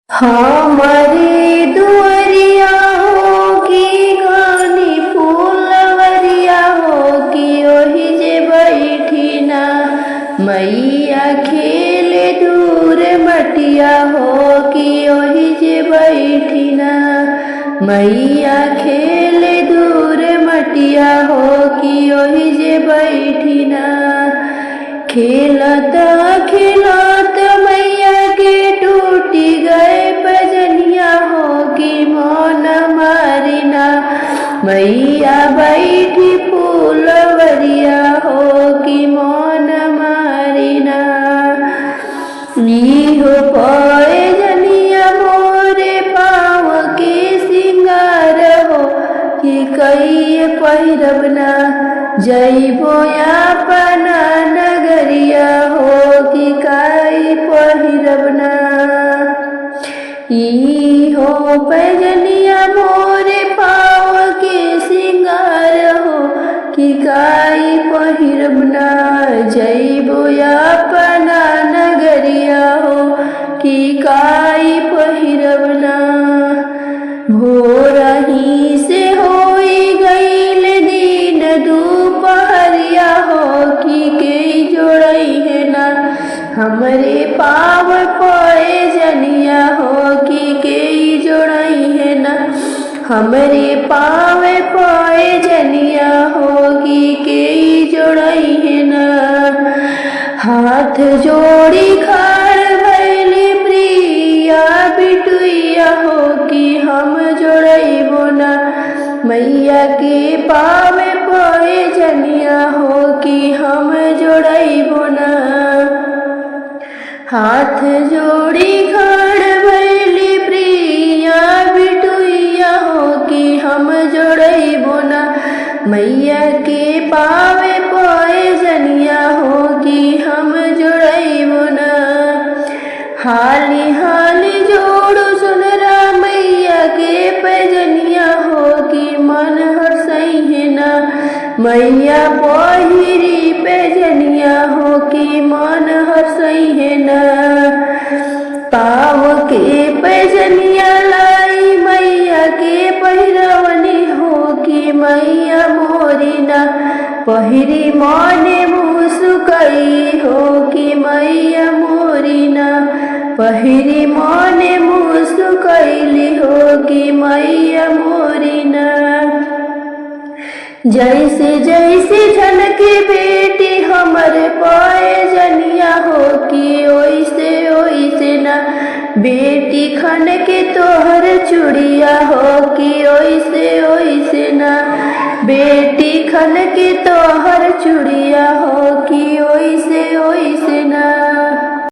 हमारी दुआरिया होगी घनी फूलवरिया होगी ओही जे बैठी ना मैया खेले दूर मटिया होगी ओही जे बैठी ना मैया खेले दूर मटिया होगी ओही जे बैठी ना खेलता खेलता मैया के टूटी गए पजनिया होगी मौन मारिना मैया बैठी फूलवरिया होगी मौन मारिना नीहो पाए जनिया मोरे पाँव के सिंगार हो कि कई पहिरबना जइबो अपना नगरिया हो कि काई पहिरबना ई हो पैजनिया मोरे पाँव के सिंगार हो कि काई पहिरबना जइबो अपना नगरिया हो कि काई पहिरबना भोरही से होई गईल दिन दोपहरिया हो कि के जोड़ई है ना हमरे पाव पोए जनिया हो कि के जोड़ई है ना हमरे पाव पोए जनिया हो कि के जोड़ई है ना हाथ जोड़ी खार भैली प्रिया बिटुइया हो कि हम जोड़इबो ना मैया के पावे पोए जनिया हो कि हम जोड़इबो ना हाथ जोड़ी खड़ भैली प्रिया बिटुइया हो कि हम जोड़इबो ना मैया के पावे पोए जनिया हो कि हम जोड़इबो ना हाली हाली जोड़ो सुनरा मैया के पैजनिया हो कि मन हर्षई है ना मैया पहिरी पैजनिया हो कि मन हर्षई है ना पाव के पैजनिया लाई मैया के पहिरवनी हो कि मैया मोरी ना पहिरी मने मुसुकई हो कि मैया मोरी ना पहिरी मने मुसुकैली हो कि मैया मोरी ना जैसे जैसे झनके बेटी हमरे पाए जनिया हो कि ओइसे ओइसे ना बेटी खन के तोहर चूड़िया हो कि ओइसे ओइसे ना बेटी खन के तोहर चूड़िया हो